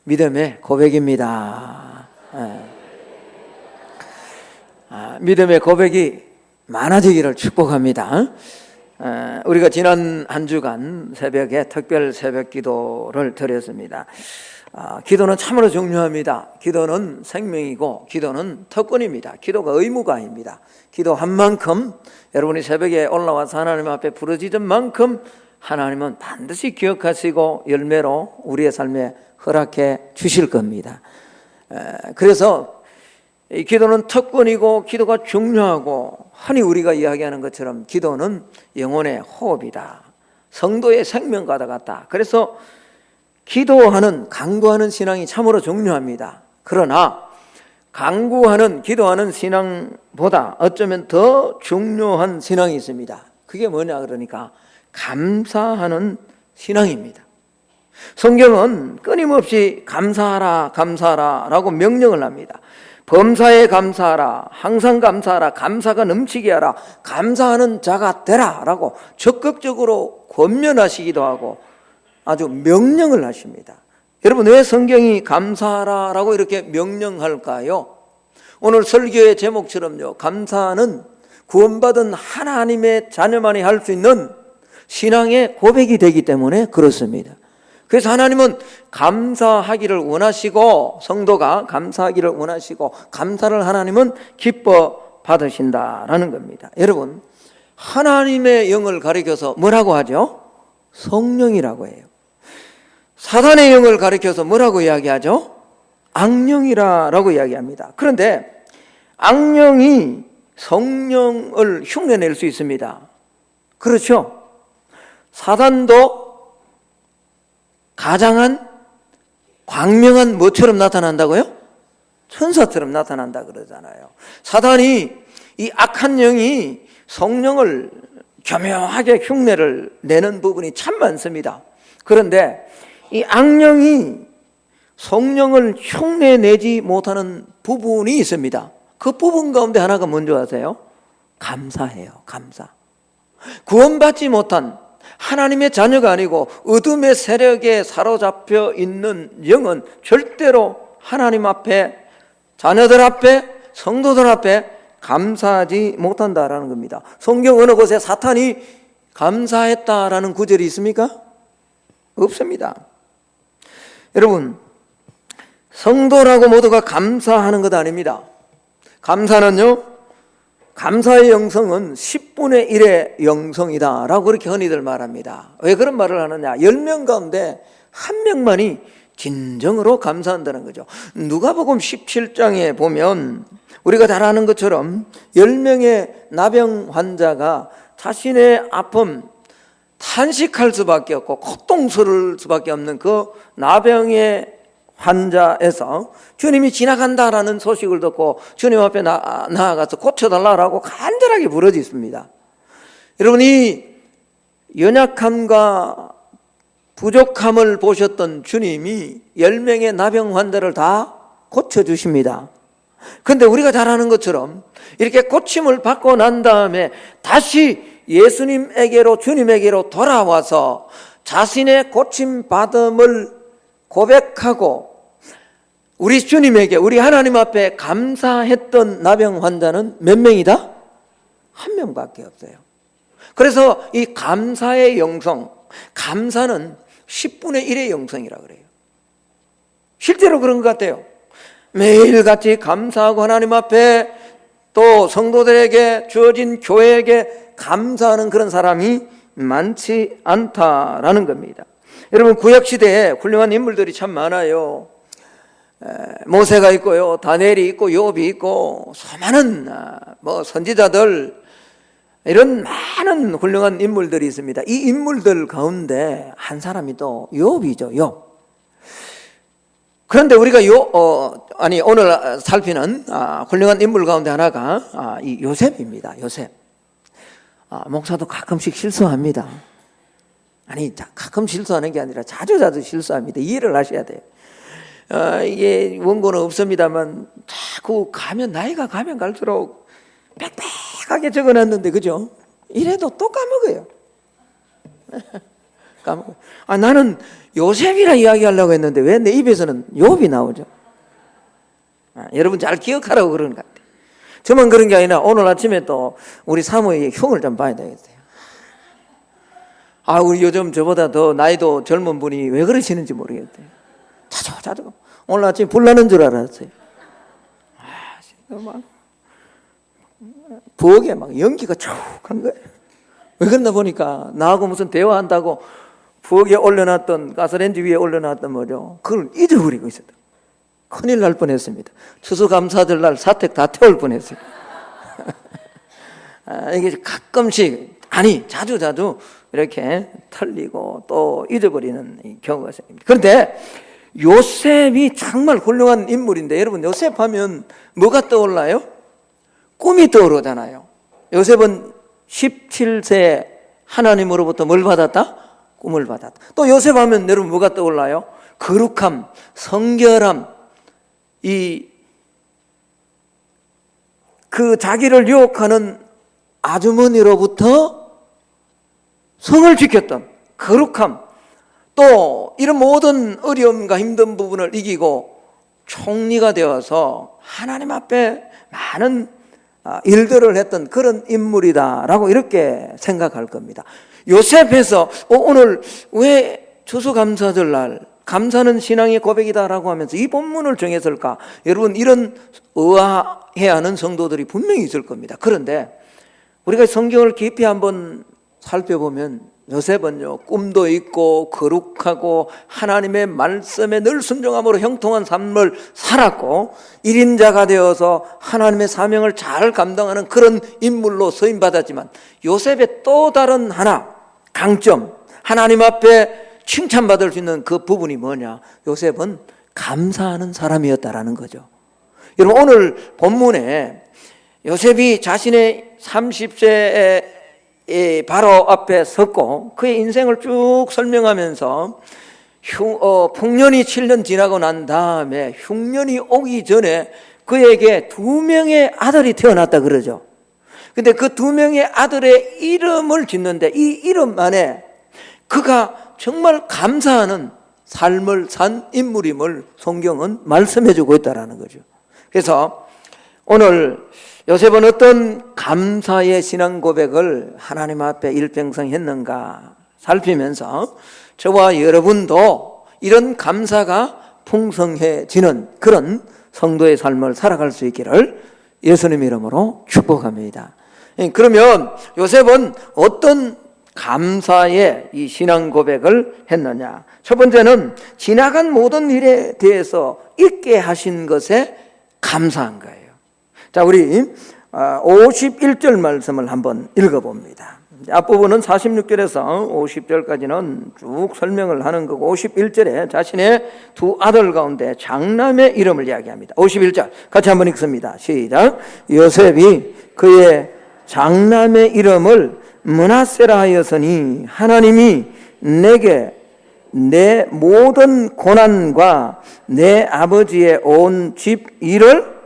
믿음의 고백입니다. 믿음의 고백이 많아지기를 축복합니다. 우리가 지난 한 주간 새벽에 특별 새벽 기도를 드렸습니다. 기도는 참으로 중요합니다. 기도는 생명이고 기도는 특권입니다. 기도가 의무가 아닙니다. 기도한 만큼 여러분이 새벽에 올라와서 하나님 앞에 부르짖은 만큼 하나님은 반드시 기억하시고 열매로 우리의 삶에 허락해 주실 겁니다. 그래서 이 기도는 특권이고 기도가 중요하고, 흔히 우리가 이야기하는 것처럼 기도는 영혼의 호흡이다, 성도의 생명과도 같다. 그래서 기도하는, 간구하는 신앙이 참으로 중요합니다. 그러나 간구하는, 기도하는 신앙보다 어쩌면 더 중요한 신앙이 있습니다. 그게 뭐냐 그러니까 감사하는 신앙입니다. 성경은 끊임없이 감사하라 감사하라 라고 명령을 합니다. 범사에 감사하라, 항상 감사하라, 감사가 넘치게 하라, 감사하는 자가 되라 라고 적극적으로 권면하시기도 하고 아주 명령을 하십니다. 여러분, 왜 성경이 감사하라 라고 이렇게 명령할까요? 오늘 설교의 제목처럼요, 감사는 구원받은 하나님의 자녀만이 할 수 있는 신앙의 고백이 되기 때문에 그렇습니다. 그래서 하나님은 감사하기를 원하시고, 성도가 감사하기를 원하시고, 감사를 하나님은 기뻐 받으신다라는 겁니다. 여러분, 하나님의 영을 가리켜서 뭐라고 하죠? 성령이라고 해요. 사단의 영을 가리켜서 뭐라고 이야기하죠? 악령이라고 이야기합니다. 그런데 악령이 성령을 흉내낼 수 있습니다. 그렇죠? 사단도 가장한 광명한 뭐처럼 나타난다고요? 천사처럼 나타난다 그러잖아요. 사단이, 이 악한 영이 성령을 교묘하게 흉내를 내는 부분이 참 많습니다. 그런데 이 악령이 성령을 흉내내지 못하는 부분이 있습니다. 그 부분 가운데 하나가 뭔지 아세요? 감사해요. 감사. 구원받지 못한 하나님의 자녀가 아니고 어둠의 세력에 사로잡혀 있는 영은 절대로 하나님 앞에, 자녀들 앞에, 성도들 앞에 감사하지 못한다라는 겁니다. 성경 어느 곳에 사탄이 감사했다라는 구절이 있습니까? 없습니다. 여러분, 성도라고 모두가 감사하는 것 아닙니다. 감사는요, 감사의 영성은 10분의 1의 영성이다 라고 그렇게 흔히들 말합니다. 왜 그런 말을 하느냐? 10명 가운데 1명만이 진정으로 감사한다는 거죠. 누가복음 17장에 보면 우리가 잘 아는 것처럼 10명의 나병 환자가 자신의 아픔, 탄식할 수밖에 없고 고통스러울 수밖에 없는 그 나병의 환자에서 주님이 지나간다라는 소식을 듣고 주님 앞에 나아가서 고쳐달라고 간절하게 부르짖습니다. 여러분, 이 연약함과 부족함을 보셨던 주님이 10명의 나병 환자를 다 고쳐주십니다. 그런데 우리가 잘 아는 것처럼 이렇게 고침을 받고 난 다음에 다시 예수님에게로, 주님에게로 돌아와서 자신의 고침받음을 고백하고 우리 주님에게, 우리 하나님 앞에 감사했던 나병 환자는 몇 명이다? 1명밖에 없어요. 그래서 이 감사의 영성, 감사는 10분의 1의 영성이라고 그래요. 실제로 그런 것 같아요. 매일같이 감사하고 하나님 앞에, 또 성도들에게 주어진 교회에게 감사하는 그런 사람이 많지 않다라는 겁니다. 여러분, 구약시대에 훌륭한 인물들이 참 많아요. 모세가 있고요, 다니엘이 있고, 욥이 있고, 수많은 선지자들, 이런 많은 훌륭한 인물들이 있습니다. 이 인물들 가운데 한 사람이 또 욥이죠. 욥. 그런데 우리가 오늘 살피는 훌륭한 인물 가운데 하나가 이 요셉입니다. 요셉. 목사도 가끔씩 실수합니다. 아니, 가끔 실수하는 게 아니라 자주 실수합니다. 이해를 하셔야 돼요. 이게 원고는 없습니다만 자꾸 나이가 가면 갈수록 빽빽하게 적어놨는데, 그죠? 이래도 또 까먹어요. 까먹어요. 나는 요셉이라 이야기하려고 했는데 왜 내 입에서는 욥이 나오죠? 여러분 잘 기억하라고 그러는 것 같아요. 저만 그런 게 아니라 오늘 아침에 또 우리 사모의 형을 좀 봐야 되겠어요. 우리 요즘 저보다 더 나이도 젊은 분이 왜 그러시는지 모르겠대요. 자주 오늘 아침에 불나는 줄 알았어요. 막 부엌에 막 연기가 촉한 거예요. 왜 그러나 보니까 나하고 무슨 대화한다고 부엌에 올려놨던 가스레인지 위에 올려놨던 뭐죠? 그걸 잊어버리고 있었다. 큰일 날 뻔했습니다. 추수감사절 사택 다 태울 뻔했어요. 이게 가끔씩 자주 이렇게 틀리고 또 잊어버리는 경우가 생깁니다. 그런데 요셉이 정말 훌륭한 인물인데 여러분 요셉 하면 뭐가 떠올라요? 꿈이 떠오르잖아요. 요셉은 17세에 하나님으로부터 뭘 받았다? 꿈을 받았다. 또 요셉 하면 여러분 뭐가 떠올라요? 거룩함, 성결함, 그 자기를 유혹하는 아주머니로부터 성을 지켰던 거룩함, 또 이런 모든 어려움과 힘든 부분을 이기고 총리가 되어서 하나님 앞에 많은 일들을 했던 그런 인물이다라고 이렇게 생각할 겁니다. 요셉에서 오늘 왜 추수감사절 감사는 신앙의 고백이다라고 하면서 이 본문을 정했을까? 여러분 이런 의아해야 하는 성도들이 분명히 있을 겁니다. 그런데 우리가 성경을 깊이 한번 살펴보면 요셉은요 꿈도 있고 거룩하고 하나님의 말씀에 늘 순종함으로 형통한 삶을 살았고 1인자가 되어서 하나님의 사명을 잘 감당하는 그런 인물로 서임받았지만 요셉의 또 다른 하나 강점, 하나님 앞에 칭찬받을 수 있는 그 부분이 뭐냐? 요셉은 감사하는 사람이었다라는 거죠. 여러분 오늘 본문에 요셉이 자신의 30세에 바로 앞에 섰고 그의 인생을 쭉 설명하면서 풍년이 7년 지나고 난 다음에 흉년이 오기 전에 그에게 2명의 아들이 태어났다 그러죠. 근데 그 2명의 아들의 이름을 짓는데 이 이름 안에 그가 정말 감사하는 삶을 산 인물임을 성경은 말씀해 주고 있다는 거죠. 그래서 오늘 요셉은 어떤 감사의 신앙 고백을 하나님 앞에 일평생 했는가 살피면서 저와 여러분도 이런 감사가 풍성해지는 그런 성도의 삶을 살아갈 수 있기를 예수님 이름으로 축복합니다. 그러면 요셉은 어떤 감사의 이 신앙 고백을 했느냐? 첫 번째는 지나간 모든 일에 대해서 잊게 하신 것에 감사한 거예요. 자, 우리 51절 말씀을 한번 읽어봅니다. 앞부분은 46절에서 50절까지는 쭉 설명을 하는 거고 51절에 자신의 2 아들 가운데 장남의 이름을 이야기합니다. 51절 같이 한번 읽습니다. 시작. 요셉이 그의 장남의 이름을 므낫세라 하였으니 하나님이 내게 내 모든 고난과 내 아버지의 온 집 일을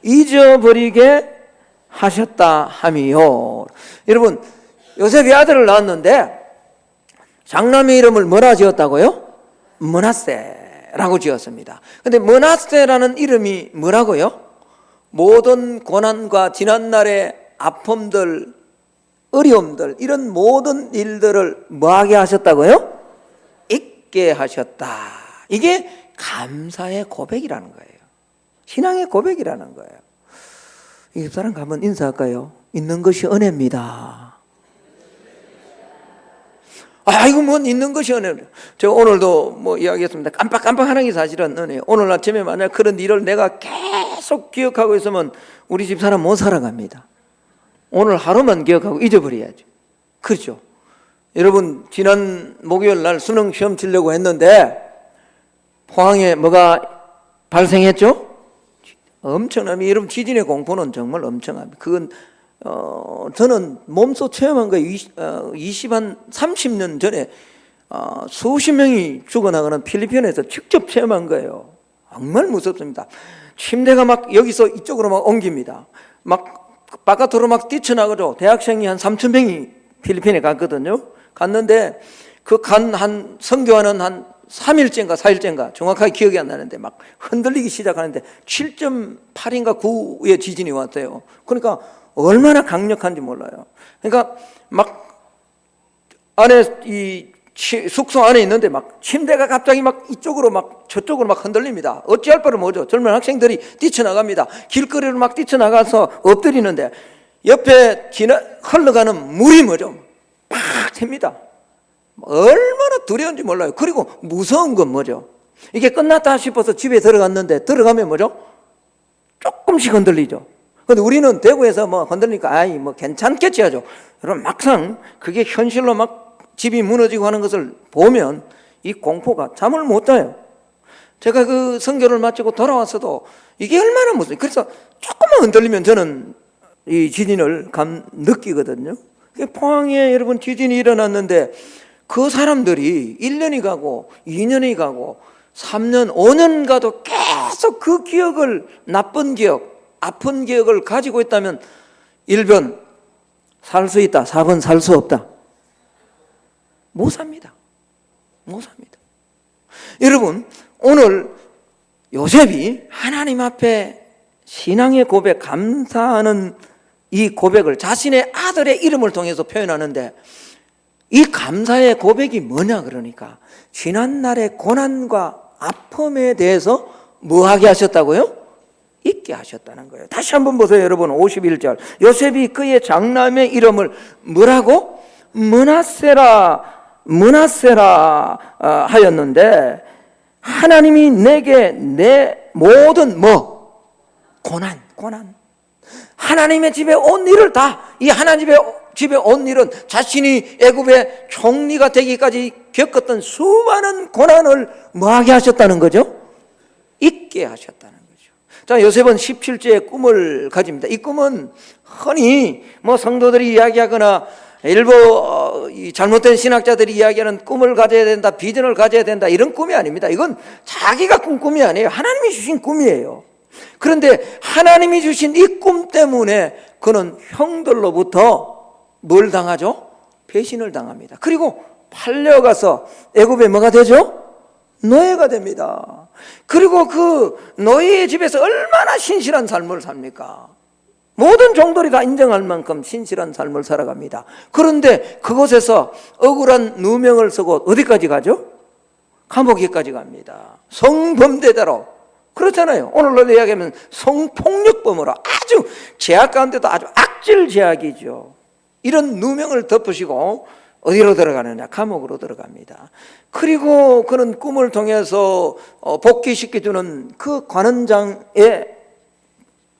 잊어버리게 하셨다 함이요. 여러분 요셉이 아들을 낳았는데 장남의 이름을 뭐라 지었다고요? 므낫세라고 지었습니다. 근데 므낫세라는 이름이 뭐라고요? 모든 고난과 지난날의 아픔들, 어려움들, 이런 모든 일들을 뭐하게 하셨다고요? 잊게 하셨다. 이게 감사의 고백이라는 거예요. 신앙의 고백이라는 거예요. 이 집사람 가면 인사할까요? 있는 것이 은혜입니다. 이거 뭔 있는 것이 은혜예요. 제가 오늘도 뭐 이야기했습니다. 깜빡깜빡하는 게 사실은 은혜예요. 오늘 아침에 만약 그런 일을 내가 계속 기억하고 있으면 우리 집사람 못 살아갑니다. 오늘 하루만 기억하고 잊어버려야죠. 그렇죠? 여러분 지난 목요일 날 수능 시험 치려고 했는데 포항에 뭐가 발생했죠? 엄청납니다. 여러분 지진의 공포는 정말 엄청납니다. 그건 저는 몸소 체험한 거예요. 30년 전에 수십 명이 죽어나가는 필리핀에서 직접 체험한 거예요. 정말 무섭습니다. 침대가 막 여기서 이쪽으로 막 옮깁니다. 막 바깥으로 막 뛰쳐나가죠. 대학생이 한 3,000명이 필리핀에 갔거든요. 갔는데 그 한 선교하는 한 3일째인가 4일째인가 정확하게 기억이 안 나는데 막 흔들리기 시작하는데 7.8인가 9의 지진이 왔대요. 그러니까 얼마나 강력한지 몰라요. 그러니까 막 안에 이 숙소 안에 있는데 막 침대가 갑자기 막 이쪽으로 막 저쪽으로 막 흔들립니다. 어찌할 바를 모르죠. 젊은 학생들이 뛰쳐나갑니다. 길거리를 막 뛰쳐나가서 엎드리는데 옆에 흘러가는 물이 뭐죠? 팍 튑니다. 얼마나 두려운지 몰라요. 그리고 무서운 건 뭐죠? 이게 끝났다 싶어서 집에 들어갔는데 들어가면 뭐죠? 조금씩 흔들리죠. 근데 우리는 대구에서 뭐 흔들리니까 아이 뭐 괜찮겠지 하죠. 여러분 막상 그게 현실로 막 집이 무너지고 하는 것을 보면 이 공포가 잠을 못 자요. 제가 그 선교를 마치고 돌아왔어도 이게 얼마나 무서워요. 그래서 조금만 흔들리면 저는 이 지진을 느끼거든요. 포항에 여러분 지진이 일어났는데 그 사람들이 1년이 가고 2년이 가고 3년, 5년 가도 계속 그 기억을 나쁜 기억, 아픈 기억을 가지고 있다면 1번 살 수 있다, 4번 살 수 없다. 못 삽니다. 못 삽니다. 여러분 오늘 요셉이 하나님 앞에 신앙의 고백, 감사하는 이 고백을 자신의 아들의 이름을 통해서 표현하는데 이 감사의 고백이 뭐냐 그러니까 지난날의 고난과 아픔에 대해서 뭐하게 하셨다고요? 잊게 하셨다는 거예요. 다시 한번 보세요 여러분. 51절 요셉이 그의 장남의 이름을 뭐라고? 므낫세라 하였는데 하나님이 내게 내 모든 고난 하나님의 집에 온 일을 다 이 하나님의 집에 온 일은 자신이 애굽의 총리가 되기까지 겪었던 수많은 고난을 뭐하게 하셨다는 거죠? 잊게 하셨다는 거죠. 자, 요셉은 17제의 꿈을 가집니다. 이 꿈은 흔히 뭐 성도들이 이야기하거나 일부 잘못된 신학자들이 이야기하는 꿈을 가져야 된다, 비전을 가져야 된다 이런 꿈이 아닙니다. 이건 자기가 꾼 꿈이 아니에요. 하나님이 주신 꿈이에요. 그런데 하나님이 주신 이 꿈 때문에 그는 형들로부터 뭘 당하죠? 배신을 당합니다. 그리고 팔려가서 애굽에 뭐가 되죠? 노예가 됩니다. 그리고 그 노예의 집에서 얼마나 신실한 삶을 삽니까? 모든 종들이 다 인정할 만큼 신실한 삶을 살아갑니다. 그런데 그곳에서 억울한 누명을 쓰고 어디까지 가죠? 감옥에까지 갑니다. 성범죄자로. 그렇잖아요. 오늘로 이야기하면 성폭력범으로 아주 제약 가운데도 아주 악질 제약이죠. 이런 누명을 덮으시고 어디로 들어가느냐? 감옥으로 들어갑니다. 그리고 그는 꿈을 통해서 복귀시켜주는 그 관원장의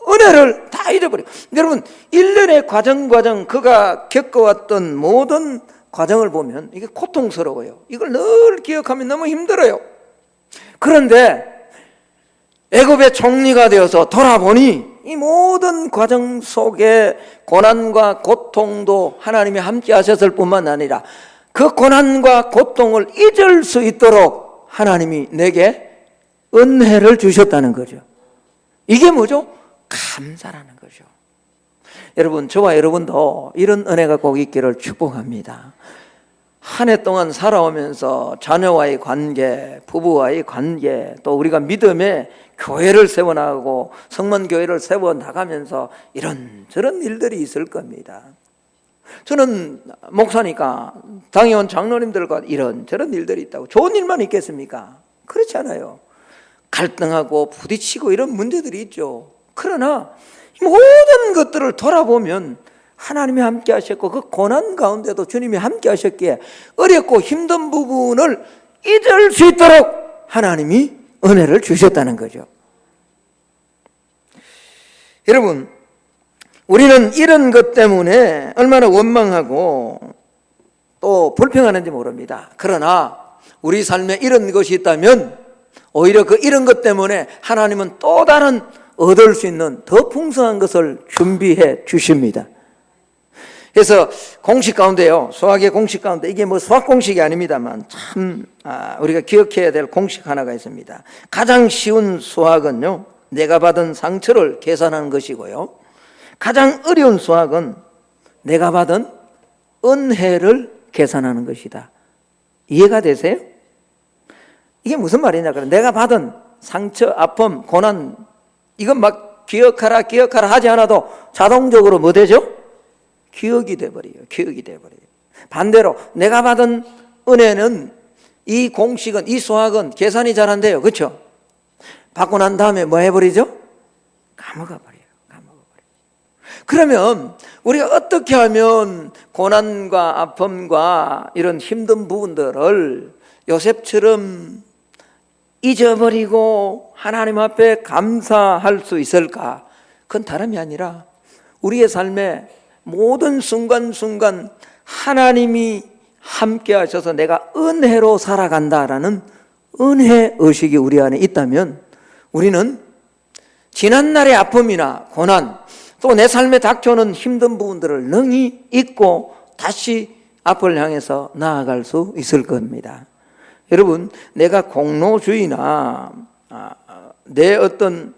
은혜를 다 잃어버려요. 여러분 1년의 과정 그가 겪어왔던 모든 과정을 보면 이게 고통스러워요. 이걸 늘 기억하면 너무 힘들어요. 그런데 애굽의 총리가 되어서 돌아보니 이 모든 과정 속에 고난과 고통도 하나님이 함께 하셨을 뿐만 아니라 그 고난과 고통을 잊을 수 있도록 하나님이 내게 은혜를 주셨다는 거죠. 이게 뭐죠? 감사라는 거죠. 여러분, 저와 여러분도 이런 은혜가 꼭 있기를 축복합니다. 한 해 동안 살아오면서 자녀와의 관계, 부부와의 관계, 또 우리가 믿음의 교회를 세워나가고 성만교회를 세워나가면서 이런저런 일들이 있을 겁니다. 저는 목사니까 당회원 장로님들과 이런저런 일들이 있다고. 좋은 일만 있겠습니까? 그렇지 않아요. 갈등하고 부딪히고 이런 문제들이 있죠. 그러나 모든 것들을 돌아보면 하나님이 함께 하셨고 그 고난 가운데도 주님이 함께 하셨기에 어렵고 힘든 부분을 잊을 수 있도록 하나님이 은혜를 주셨다는 거죠. 여러분, 우리는 이런 것 때문에 얼마나 원망하고 또 불평하는지 모릅니다. 그러나 우리 삶에 이런 것이 있다면 오히려 그 이런 것 때문에 하나님은 또 다른 얻을 수 있는 더 풍성한 것을 준비해 주십니다. 그래서 공식 가운데요, 수학의 공식 가운데 이게 뭐 수학 공식이 아닙니다만 참 우리가 기억해야 될 공식 하나가 있습니다. 가장 쉬운 수학은요, 내가 받은 상처를 계산하는 것이고요, 가장 어려운 수학은 내가 받은 은혜를 계산하는 것이다. 이해가 되세요? 이게 무슨 말이냐? 그럼 내가 받은 상처, 아픔, 고난, 이건 막 기억하라 하지 않아도 자동적으로 뭐 되죠? 기억이 돼버려요. 기억이 돼버려요. 반대로 내가 받은 은혜는, 이 공식은, 이 수학은 계산이 잘 안 돼요. 그렇죠? 받고 난 다음에 뭐 해버리죠? 까먹어버려요. 그러면 우리가 어떻게 하면 고난과 아픔과 이런 힘든 부분들을 요셉처럼 잊어버리고 하나님 앞에 감사할 수 있을까? 그건 다름이 아니라 우리의 삶의 모든 순간순간 하나님이 함께 하셔서 내가 은혜로 살아간다라는 은혜 의식이 우리 안에 있다면 우리는 지난날의 아픔이나 고난, 또 내 삶에 닥쳐오는 힘든 부분들을 능히 잊고 다시 앞을 향해서 나아갈 수 있을 겁니다. 여러분, 내가 공로주의나 내 어떤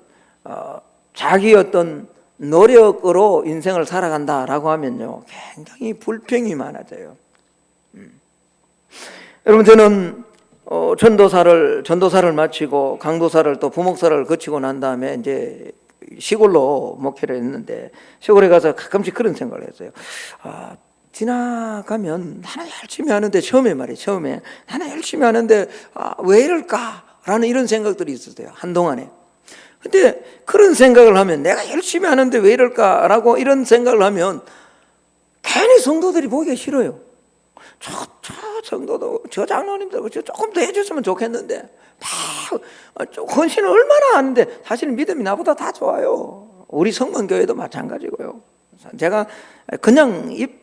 자기 어떤 노력으로 인생을 살아간다라고 하면요, 굉장히 불평이 많아져요. 여러분, 저는 전도사를 마치고 강도사를 또 부목사를 거치고 난 다음에 이제 시골로 목회를 했는데, 시골에 가서 가끔씩 그런 생각을 했어요. 지나가면 나는 열심히 하는데, 처음에 나는 열심히 하는데 왜 이럴까라는 이런 생각들이 있었어요, 한동안에. 근데 그런 생각을 하면, 내가 열심히 하는데 왜 이럴까라고 이런 생각을 하면 괜히 성도들이 보기가 싫어요. 저 성도도, 저 장로님도 조금 더 해줬으면 좋겠는데, 헌신을 얼마나 하는데, 사실은 믿음이 나보다 다 좋아요. 우리 성문교회도 마찬가지고요. 제가 그냥 입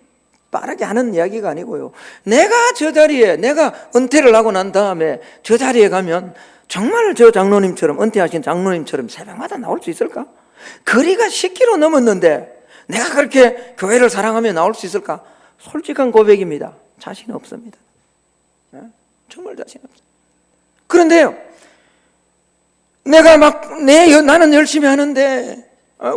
빠르게 하는 이야기가 아니고요, 내가 저 자리에, 내가 은퇴를 하고 난 다음에 저 자리에 가면 정말 저 장로님처럼, 은퇴하신 장로님처럼 새벽마다 나올 수 있을까? 거리가 10km 넘었는데 내가 그렇게 교회를 사랑하며 나올 수 있을까? 솔직한 고백입니다. 자신 없습니다. 정말 자신 없습니다. 그런데요, 내가 나는 열심히 하는데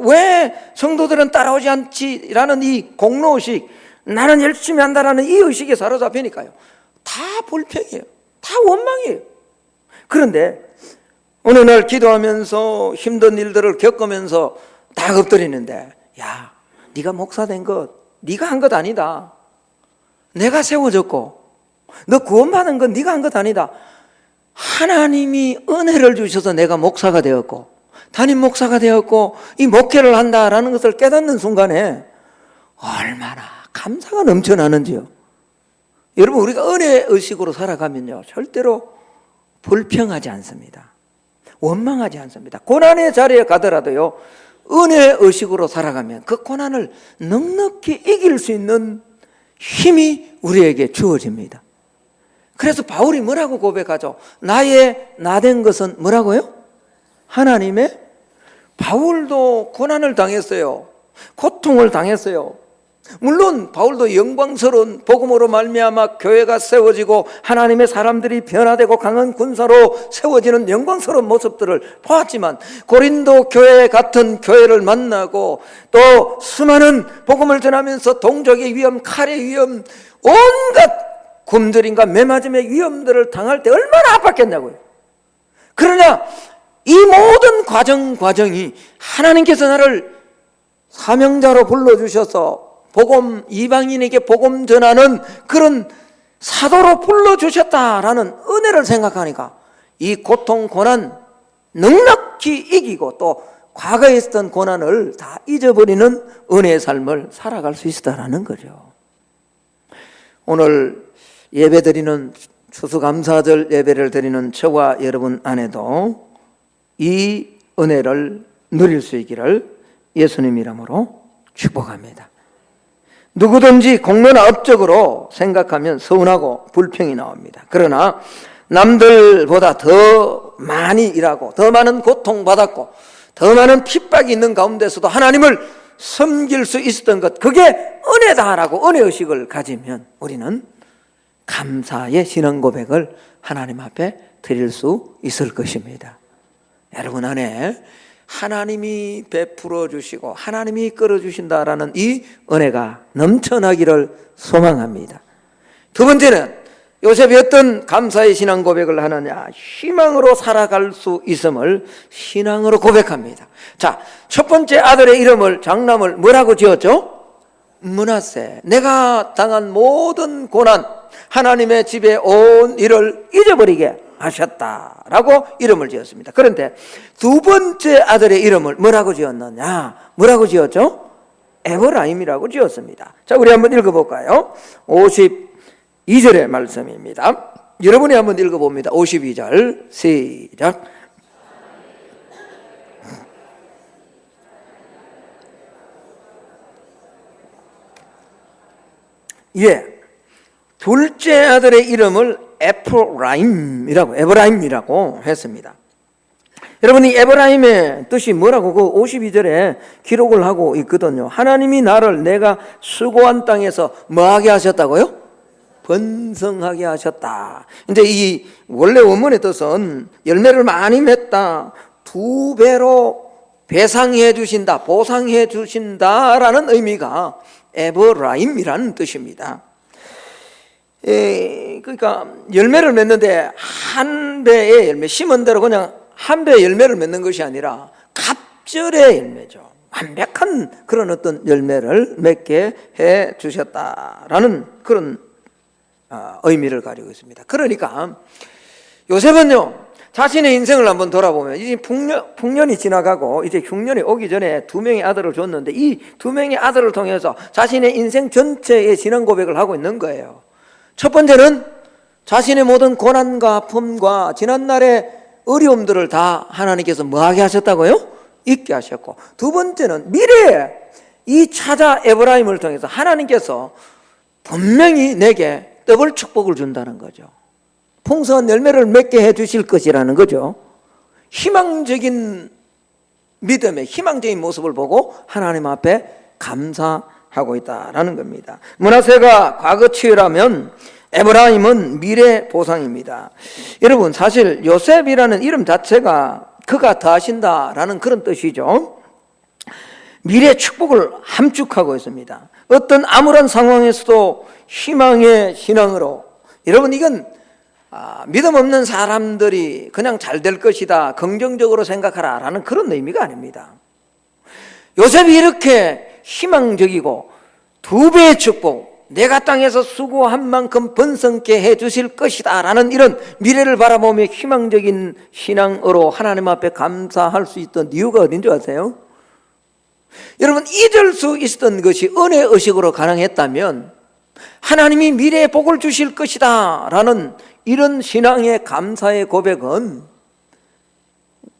왜 성도들은 따라오지 않지라는 이 공로의식, 나는 열심히 한다라는 이 의식에 사로잡히니까요, 다 불평이에요. 다 원망이에요. 그런데 어느 날 기도하면서 힘든 일들을 겪으면서 다 엎드리는데, 야, 네가 목사 된 것 네가 한 것 아니다. 내가 세워졌고 너 구원받은 건 네가 한 것 아니다. 하나님이 은혜를 주셔서 내가 목사가 되었고 담임 목사가 되었고 이 목회를 한다라는 것을 깨닫는 순간에 얼마나 감사가 넘쳐나는지요. 여러분, 우리가 은혜 의식으로 살아가면요, 절대로 불평하지 않습니다. 원망하지 않습니다. 고난의 자리에 가더라도요, 은혜 의식으로 살아가면 그 고난을 넉넉히 이길 수 있는 힘이 우리에게 주어집니다. 그래서 바울이 뭐라고 고백하죠? 나의 나된 것은 뭐라고요? 하나님의. 바울도 고난을 당했어요. 고통을 당했어요. 물론 바울도 영광스러운 복음으로 말미암아 교회가 세워지고 하나님의 사람들이 변화되고 강한 군사로 세워지는 영광스러운 모습들을 보았지만, 고린도 교회 같은 교회를 만나고 또 수많은 복음을 전하면서 동족의 위험, 칼의 위험, 온갖 굶주림과 매맞음의 위험들을 당할 때 얼마나 아팠겠냐고요. 그러나 이 모든 과정이 하나님께서 나를 사명자로 불러주셔서 복음, 이방인에게 복음 전하는 그런 사도로 불러주셨다라는 은혜를 생각하니까 이 고통, 고난 넉넉히 이기고 또 과거에 있었던 고난을 다 잊어버리는 은혜의 삶을 살아갈 수 있다라는 거죠. 오늘 예배드리는 추수감사절 예배를 드리는 저와 여러분 안에도 이 은혜를 누릴 수 있기를 예수님 이름으로 축복합니다. 누구든지 공로나 업적으로 생각하면 서운하고 불평이 나옵니다. 그러나 남들보다 더 많이 일하고 더 많은 고통받았고 더 많은 핍박이 있는 가운데서도 하나님을 섬길 수 있었던 것, 그게 은혜다라고 은혜의식을 가지면 우리는 감사의 신앙 고백을 하나님 앞에 드릴 수 있을 것입니다. 여러분 안에 하나님이 베풀어 주시고 하나님이 끌어 주신다라는 이 은혜가 넘쳐나기를 소망합니다. 두 번째는 요셉이 어떤 감사의 신앙 고백을 하느냐? 희망으로 살아갈 수 있음을 신앙으로 고백합니다. 자, 첫 번째 아들의 이름을, 장남을 뭐라고 지었죠? 므낫세. 내가 당한 모든 고난, 하나님의 집에 온 일을 잊어버리게 하셨다라고 이름을 지었습니다. 그런데 두 번째 아들의 이름을 뭐라고 지었느냐? 뭐라고 지었죠? 에브라임이라고 지었습니다. 자, 우리 한번 읽어볼까요? 52절의 말씀입니다. 여러분이 한번 읽어봅니다. 52절 시작. 예, 둘째 아들의 이름을 에브라임이라고 했습니다. 여러분, 이 에브라임의 뜻이 뭐라고 그 52절에 기록을 하고 있거든요. 하나님이 나를 내가 수고한 땅에서 뭐하게 하셨다고요? 번성하게 하셨다. 이제 이 원래 원문의 뜻은 열매를 많이 맺다, 두 배로 배상해 주신다, 보상해 주신다라는 의미가 에브라임이라는 뜻입니다. 그러니까 열매를 맺는데 한 배의 열매, 심은 대로 그냥 한 배의 열매를 맺는 것이 아니라 갑절의 열매죠. 완벽한 그런 어떤 열매를 맺게 해 주셨다라는 그런 의미를 가지고 있습니다. 그러니까 요셉은요, 자신의 인생을 한번 돌아보면 이제 풍년이 지나가고 이제 흉년이 오기 전에 두 명의 아들을 줬는데 이 두 명의 아들을 통해서 자신의 인생 전체의 신앙 고백을 하고 있는 거예요. 첫 번째는 자신의 모든 고난과 아픔과 지난날의 어려움들을 다 하나님께서 뭐하게 하셨다고요? 잊게 하셨고, 두 번째는 미래에 이 차자 에브라임을 통해서 하나님께서 분명히 내게 더블 축복을 준다는 거죠. 풍성한 열매를 맺게 해 주실 것이라는 거죠. 희망적인 믿음의 희망적인 모습을 보고 하나님 앞에 감사하고 있다라는 겁니다. 므낫세가 과거치유라면 에브라임은 미래 보상입니다. 여러분, 사실 요셉이라는 이름 자체가 그가 더하신다라는 그런 뜻이죠. 미래 축복을 함축하고 있습니다. 어떤 아무런 상황에서도 희망의 신앙으로, 여러분, 이건 믿음 없는 사람들이 그냥 잘 될 것이다, 긍정적으로 생각하라 라는 그런 의미가 아닙니다. 요셉이 이렇게 희망적이고 두 배의 축복, 내가 땅에서 수고한 만큼 번성케 해 주실 것이다 라는 이런 미래를 바라보며 희망적인 신앙으로 하나님 앞에 감사할 수 있던 이유가 어딘 줄 아세요? 여러분, 잊을 수 있었던 것이 은혜 의식으로 가능했다면 하나님이 미래에 복을 주실 것이다 라는 이런 신앙의 감사의 고백은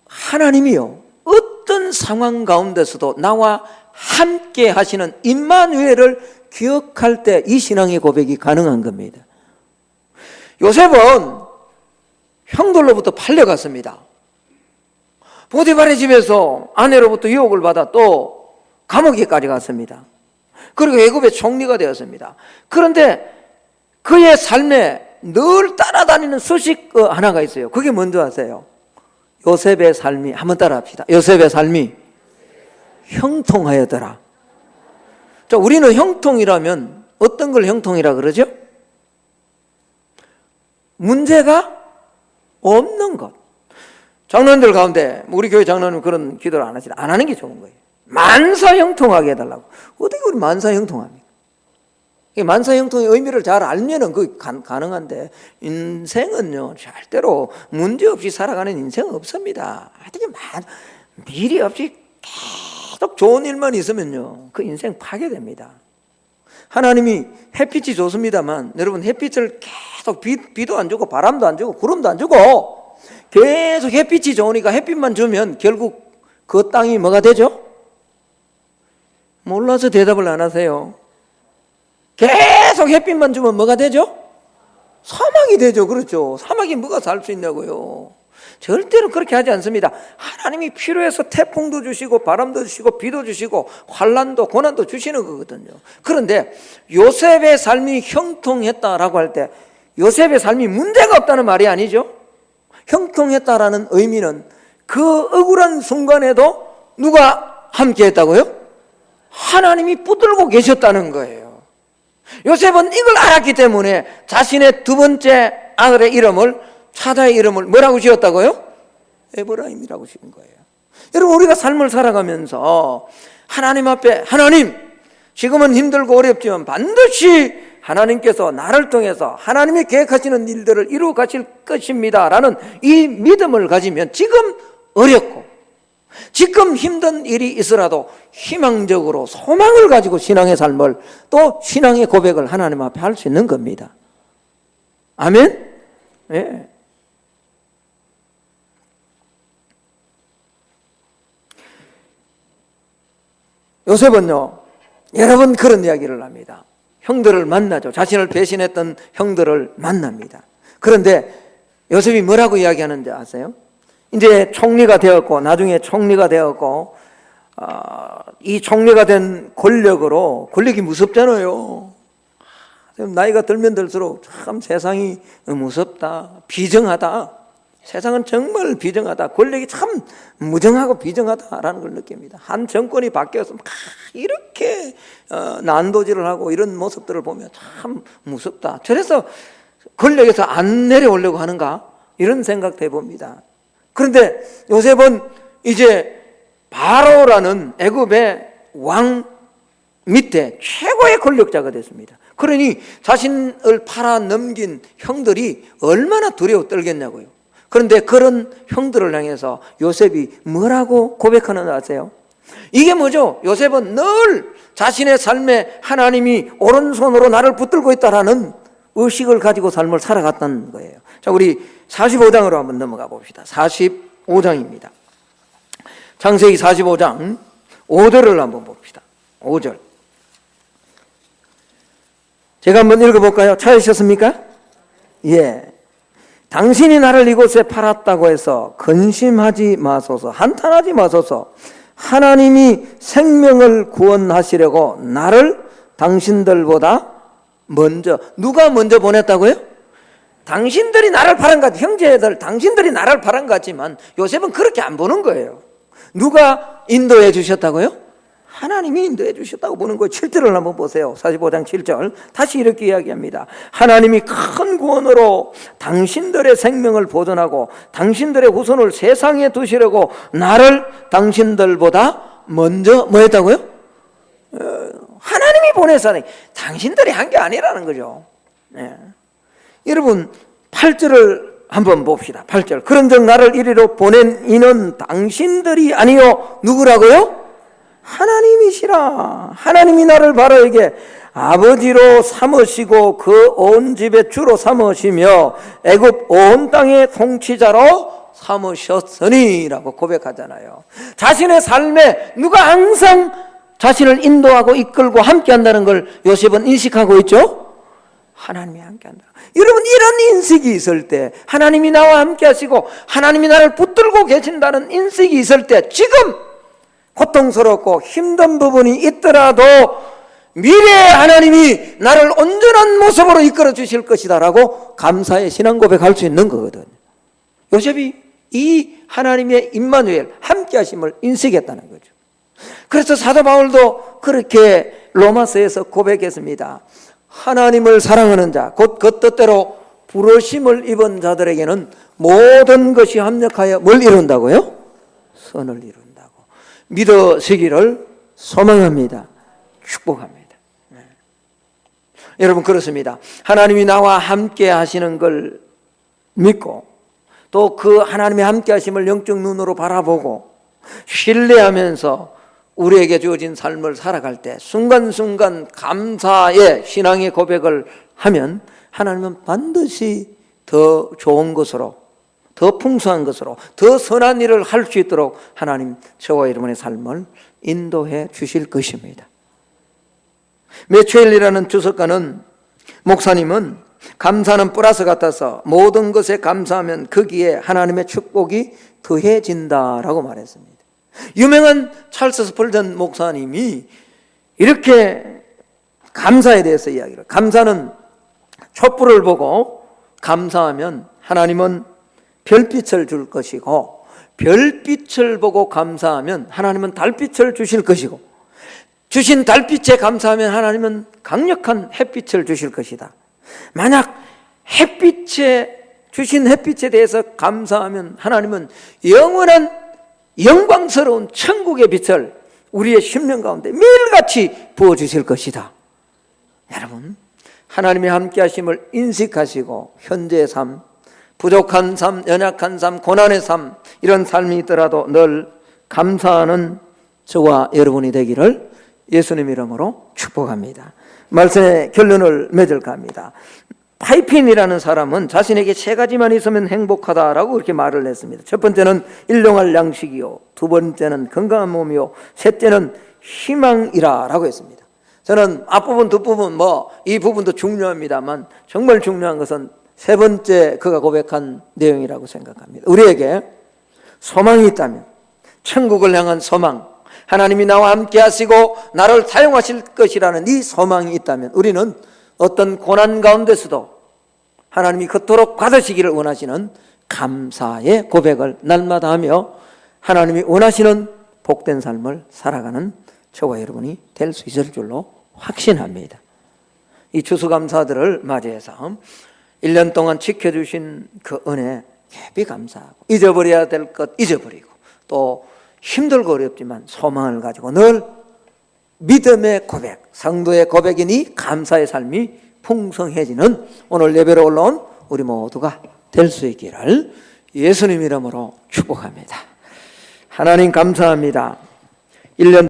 하나님이요, 어떤 상황 가운데서도 나와 함께 하시는 임마누엘을 기억할 때 이 신앙의 고백이 가능한 겁니다. 요셉은 형들로부터 팔려갔습니다. 보디발의 집에서 아내로부터 유혹을 받아 또 감옥에까지 갔습니다. 그리고 애굽의 총리가 되었습니다. 그런데 그의 삶에 늘 따라다니는 소식 하나가 있어요. 그게 뭔지 아세요? 요셉의 삶이, 한번 따라합시다. 요셉의 삶이 형통하였더라. 자, 우리는 형통이라면 어떤 걸 형통이라 그러죠? 문제가 없는 것. 장로님들 가운데 우리 교회 장로님 그런 기도를 안 하는 게 좋은 거예요. 만사 형통하게 해달라고. 어떻게 우리 만사 형통합니까? 만사 형통의 의미를 잘 알면은 그 가능한데, 인생은요 절대로 문제 없이 살아가는 인생은 없습니다. 어떻게 미리 없이 계속 좋은 일만 있으면요 그 인생 파괴됩니다. 하나님이 햇빛이 좋습니다만 여러분, 햇빛을 계속 비도 안 주고 바람도 안 주고 구름도 안 주고 계속 햇빛이 좋으니까 햇빛만 주면 결국 그 땅이 뭐가 되죠? 몰라서 대답을 안 하세요. 계속 햇빛만 주면 뭐가 되죠? 사막이 되죠. 그렇죠. 사막이 뭐가 살 수 있냐고요. 절대로 그렇게 하지 않습니다. 하나님이 필요해서 태풍도 주시고 바람도 주시고 비도 주시고 환난도 고난도 주시는 거거든요. 그런데 요셉의 삶이 형통했다라고 할 때 요셉의 삶이 문제가 없다는 말이 아니죠. 형통했다라는 의미는 그 억울한 순간에도 누가 함께 했다고요? 하나님이 붙들고 계셨다는 거예요. 요셉은 이걸 알았기 때문에 자신의 두 번째 아들의 이름을, 차자의 이름을 뭐라고 지었다고요? 에브라임이라고 지은 거예요. 여러분, 우리가 삶을 살아가면서 하나님 앞에, 하나님, 지금은 힘들고 어렵지만 반드시 하나님께서 나를 통해서 하나님이 계획하시는 일들을 이루어 가실 것입니다 라는 이 믿음을 가지면 지금 어렵고 지금 힘든 일이 있으라도 희망적으로 소망을 가지고 신앙의 삶을, 또 신앙의 고백을 하나님 앞에 할 수 있는 겁니다. 아멘? 예. 요셉은요, 여러 번 그런 이야기를 합니다. 형들을 만나죠. 자신을 배신했던 형들을 만납니다. 그런데 요셉이 뭐라고 이야기하는지 아세요? 이제 총리가 되었고, 나중에 총리가 되었고, 이 총리가 된 권력으로, 권력이 무섭잖아요. 나이가 들면 들수록 참 세상이 무섭다, 비정하다. 세상은 정말 비정하다, 권력이 참 무정하고 비정하다라는 걸 느낍니다. 한 정권이 바뀌어서 이렇게 난도질을 하고 이런 모습들을 보면 참 무섭다. 그래서 권력에서 안 내려오려고 하는가, 이런 생각도 해봅니다. 그런데 요셉은 이제 바로라는 애굽의 왕 밑에 최고의 권력자가 됐습니다. 그러니 자신을 팔아 넘긴 형들이 얼마나 두려워 떨겠냐고요. 그런데 그런 형들을 향해서 요셉이 뭐라고 고백하는지 아세요? 이게 뭐죠? 요셉은 늘 자신의 삶에 하나님이 오른손으로 나를 붙들고 있다라는 의식을 가지고 삶을 살아갔다는 거예요. 자, 우리 45장으로 한번 넘어가 봅시다. 45장입니다. 창세기 45장 5절을 한번 봅시다. 5절. 제가 한번 읽어볼까요? 찾으셨습니까? 예. 당신이 나를 이곳에 팔았다고 해서 근심하지 마소서, 한탄하지 마소서. 하나님이 생명을 구원하시려고 나를 당신들보다 먼저, 누가 먼저 보냈다고요? 당신들이 나를 팔은 것, 형제들, 당신들이 나를 팔은 것 같지만 요셉은 그렇게 안 보는 거예요. 누가 인도해 주셨다고요? 하나님이 인도해 주셨다고 보는 거예요. 7절을 한번 보세요. 45장 7절. 다시 이렇게 이야기합니다. 하나님이 큰 구원으로 당신들의 생명을 보존하고 당신들의 후손을 세상에 두시려고 나를 당신들보다 먼저 뭐 했다고요? 하나님이 보내서 당신들이 한 게 아니라는 거죠. 네. 여러분 8절을 한번 봅시다. 8절. 그런즉 나를 이리로 보낸 이는 당신들이 아니요 누구라고요? 하나님이시라. 하나님이 나를 바로에게 아버지로 삼으시고 그 온 집의 주로 삼으시며 애굽 온 땅의 통치자로 삼으셨으니라고 고백하잖아요. 자신의 삶에 누가 항상 자신을 인도하고 이끌고 함께한다는 걸 요셉은 인식하고 있죠. 하나님이 함께한다. 여러분, 이런 인식이 있을 때, 하나님이 나와 함께하시고 하나님이 나를 붙들고 계신다는 인식이 있을 때, 지금 고통스럽고 힘든 부분이 있더라도 미래의 하나님이 나를 온전한 모습으로 이끌어 주실 것이다 라고 감사의 신앙 고백할 수 있는 거거든요. 요셉이 이 하나님의 임마누엘 함께 하심을 인식했다는 거죠. 그래서 사도 바울도 그렇게 로마서에서 고백했습니다. 하나님을 사랑하는 자, 곧 그 뜻대로 부르심을 입은 자들에게는 모든 것이 합력하여 뭘 이룬다고요? 선을 이룬다고 믿어지기를 소망합니다. 축복합니다. 네. 여러분, 그렇습니다. 하나님이 나와 함께 하시는 걸 믿고 또 그 하나님의 함께 하심을 영적 눈으로 바라보고 신뢰하면서 우리에게 주어진 삶을 살아갈 때 순간순간 감사의 신앙의 고백을 하면 하나님은 반드시 더 좋은 것으로, 더 풍성한 것으로, 더 선한 일을 할 수 있도록 하나님 저와 여러분의 삶을 인도해 주실 것입니다. 매추엘이라는 주석가는, 목사님은 감사는 플러스 같아서 모든 것에 감사하면 거기에 하나님의 축복이 더해진다라고 말했습니다. 유명한 찰스 스펄전 목사님이 이렇게 감사에 대해서 이야기를, 감사는 촛불을 보고 감사하면 하나님은 별빛을 줄 것이고 별빛을 보고 감사하면 하나님은 달빛을 주실 것이고 주신 달빛에 감사하면 하나님은 강력한 햇빛을 주실 것이다. 만약 주신 햇빛에 대해서 감사하면 하나님은 영원한 영광스러운 천국의 빛을 우리의 심령 가운데 매일같이 부어주실 것이다. 여러분, 하나님의 함께 하심을 인식하시고 현재의 삶, 부족한 삶, 연약한 삶, 고난의 삶, 이런 삶이 있더라도 늘 감사하는 저와 여러분이 되기를 예수님 이름으로 축복합니다. 말씀의 결론을 맺을까 합니다. 파이핀이라는 사람은 자신에게 세 가지만 있으면 행복하다라고 그렇게 말을 했습니다. 첫 번째는 일용할 양식이요, 두 번째는 건강한 몸이요, 셋째는 희망이라고 했습니다. 저는 앞부분, 뒷부분 이 부분도 중요합니다만 정말 중요한 것은 세 번째 그가 고백한 내용이라고 생각합니다. 우리에게 소망이 있다면, 천국을 향한 소망, 하나님이 나와 함께 하시고 나를 사용하실 것이라는 이 소망이 있다면 우리는 어떤 고난 가운데서도 하나님이 그토록 받으시기를 원하시는 감사의 고백을 날마다 하며 하나님이 원하시는 복된 삶을 살아가는 저와 여러분이 될 수 있을 줄로 확신합니다. 이 추수감사들을 맞이해서 1년 동안 지켜주신 그 은혜 깊이 감사하고, 잊어버려야 될 것 잊어버리고, 또 힘들고 어렵지만 소망을 가지고 늘 믿음의 고백, 성도의 고백이니 감사의 삶이 풍성해지는 오늘 예배로 올라온 우리 모두가 될 수 있기를 예수님 이름으로 축복합니다. 하나님 감사합니다. 1년